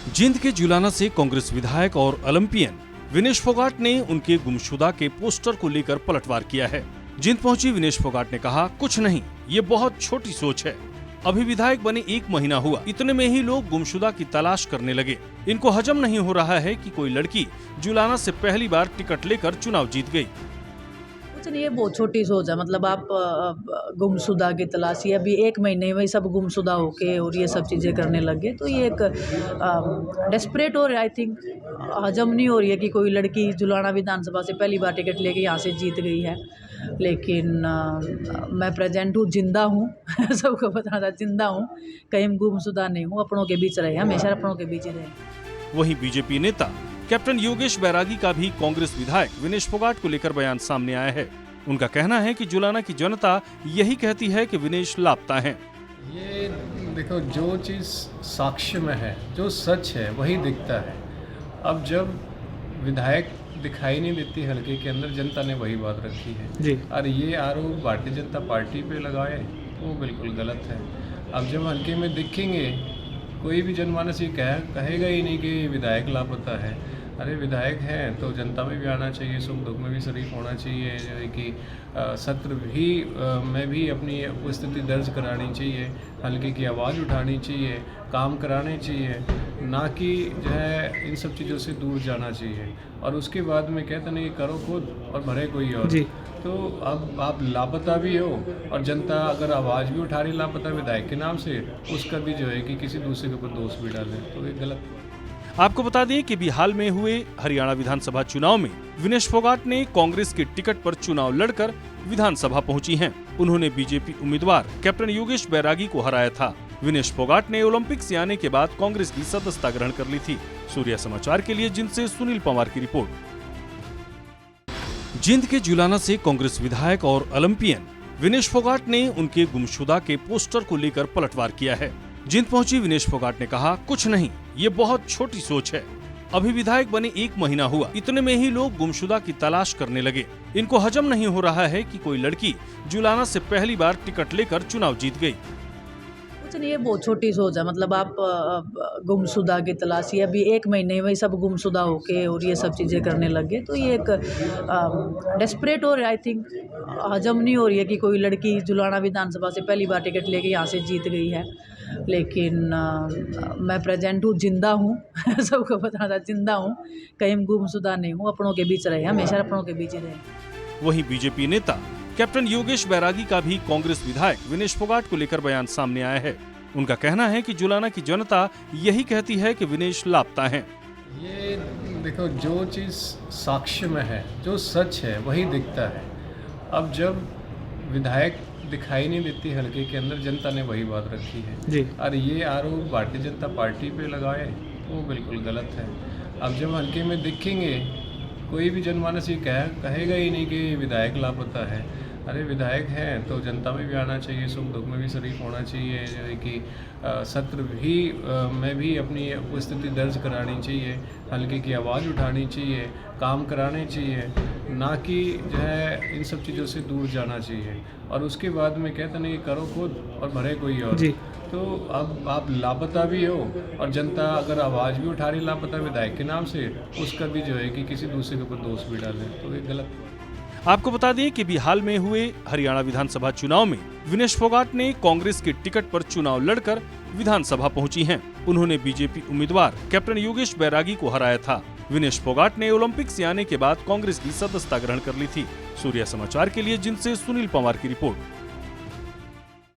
जींद के जुलाना से कांग्रेस विधायक और ओलंपियन विनेश फोगाट ने उनके गुमशुदा के पोस्टर को लेकर पलटवार किया है। जींद पहुंची विनेश फोगाट ने कहा, कुछ नहीं, ये बहुत छोटी सोच है। अभी विधायक बने 1 महीना हुआ, इतने में ही लोग गुमशुदा की तलाश करने लगे। इनको हजम नहीं हो रहा है कि कोई लड़की जुलाना से पहली बार टिकट लेकर चुनाव जीत गई। कुछ नहीं, ये बहुत छोटी सोच है। मतलब आप गुमशुदा की तलाशी, अभी 1 महीने में सब गुमशुदा होके और ये सब चीज़ें करने लग गए, तो ये एक डेस्परेट हो रहा है। आई थिंक हजम नहीं हो रही है कि कोई लड़की जुलाना विधानसभा से पहली बार टिकट लेके यहाँ से जीत गई है। लेकिन मैं प्रेजेंट हूँ, जिंदा हूँ सबको पता था, जिंदा हूँ, कहीं गुमशुदा नहीं हूँ। अपनों के बीच रहे, हमेशा अपनों के बीच ही रहे। वहीं बीजेपी नेता कैप्टन योगेश बैरागी का भी कांग्रेस विधायक विनेश फोगाट को लेकर बयान सामने आया है। उनका कहना है कि जुलाना की जनता यही कहती है कि विनेश लापता हैं। ये देखो, जो चीज़ साक्ष्य में है, जो सच है, वही दिखता है। अब जब विधायक दिखाई नहीं देती हल्के के अंदर, जनता ने वही बात रखी है जी। और ये आरोप भारतीय जनता पार्टी पे लगाए वो बिल्कुल गलत है। अब जब हल्के में दिखेंगे, कोई भी जनमानस ये कहेगा ही नहीं कि विधायक लापता है। अरे विधायक हैं तो जनता में भी आना चाहिए, सुख दुख में भी शरीक होना चाहिए, जो है कि सत्र भी में भी अपनी उपस्थिति दर्ज करानी चाहिए, हल्के की आवाज़ उठानी चाहिए, काम कराने चाहिए, ना कि जो है इन सब चीज़ों से दूर जाना चाहिए। और उसके बाद में कहते नहीं, करो खुद और भरे कोई और। जी। तो अब आप लापता भी हो और जनता अगर आवाज़ भी उठा रही लापता विधायक के नाम से, उसका भी जो है कि किसी दूसरे के ऊपर दोष भी डालें, तो ये गलत। आपको बता दें कि भी हाल में हुए हरियाणा विधानसभा चुनाव में विनेश फोगाट ने कांग्रेस के टिकट पर चुनाव लड़कर विधानसभा पहुंची हैं। उन्होंने बीजेपी उम्मीदवार कैप्टन योगेश बैरागी को हराया था। विनेश फोगाट ने ओलंपिक से आने के बाद कांग्रेस की सदस्यता ग्रहण कर ली थी। सूर्य समाचार के लिए जींद से सुनील पंवार की रिपोर्ट। जींद के जुलाना से कांग्रेस विधायक और ओलंपियन विनेश फोगाट ने उनके गुमशुदा के पोस्टर को लेकर पलटवार किया है। जींद पहुंची विनेश फोगाट ने कहा, कुछ नहीं, ये बहुत छोटी सोच है। अभी विधायक बने 1 महीना हुआ, इतने में ही लोग गुमशुदा की तलाश करने लगे। इनको हजम नहीं हो रहा है कि कोई लड़की जुलाना से पहली बार टिकट लेकर चुनाव जीत गई। कुछ नहीं, ये बहुत छोटी सोच है। मतलब आप गुमशुदा की तलाशी, अभी 1 महीने में सब गुमशुदा होके और ये सब चीज़ें करने लग गए, तो ये एक डेस्परेट हो रहा है। आई थिंक हजम नहीं हो रही है कि कोई लड़की जुलाना विधानसभा से पहली बार टिकट लेके यहाँ से जीत गई है। लेकिन मैं प्रेजेंट हूँ, जिंदा हूँ सबको पता था, जिंदा हूँ, कहीं गुमशुदा नहीं हूँ। अपनों के बीच रहे, हमेशा अपनों के बीच ही रहे। वहीं बीजेपी नेता कैप्टन योगेश बैरागी का भी कांग्रेस विधायक विनेश फोगाट को लेकर बयान सामने आया है। उनका कहना है कि जुलाना की जनता यही कहती है कि विनेश लापता हैं। ये देखो, जो चीज़ साक्ष्य में है, जो सच है, वही दिखता है। अब जब विधायक दिखाई नहीं देती हल्के के अंदर, जनता ने वही बात रखी है जी। और ये आरोप भारतीय जनता पार्टी पे लगाए वो बिल्कुल गलत है। अब जब हल्के में दिखेंगे, कोई भी जनमानस ये कहेगा ही नहीं कि विधायक लापता है। अरे विधायक हैं तो जनता में भी आना चाहिए, सुख दुख में भी शरीक होना चाहिए, जो है कि सत्र भी में भी अपनी उपस्थिति दर्ज करानी चाहिए, हल्के की आवाज़ उठानी चाहिए, काम कराने चाहिए, ना कि जो है इन सब चीज़ों से दूर जाना चाहिए। और उसके बाद में कहते नहीं, करो खुद और भरे कोई और। जी। तो अब आप लापता भी हो और जनता अगर आवाज़ भी उठा रही लापता विधायक के नाम से, उसका भी जो है कि किसी दूसरे के ऊपर दोष भी डालें, तो ये गलत। आपको बता दें कि भी हाल में हुए हरियाणा विधानसभा चुनाव में विनेश फोगाट ने कांग्रेस के टिकट पर चुनाव लड़कर विधानसभा पहुंची हैं। उन्होंने बीजेपी उम्मीदवार कैप्टन योगेश बैरागी को हराया था। विनेश फोगाट ने ओलंपिक से आने के बाद कांग्रेस की सदस्यता ग्रहण कर ली थी। सूर्य समाचार के लिए जींद से सुनील पंवार की रिपोर्ट।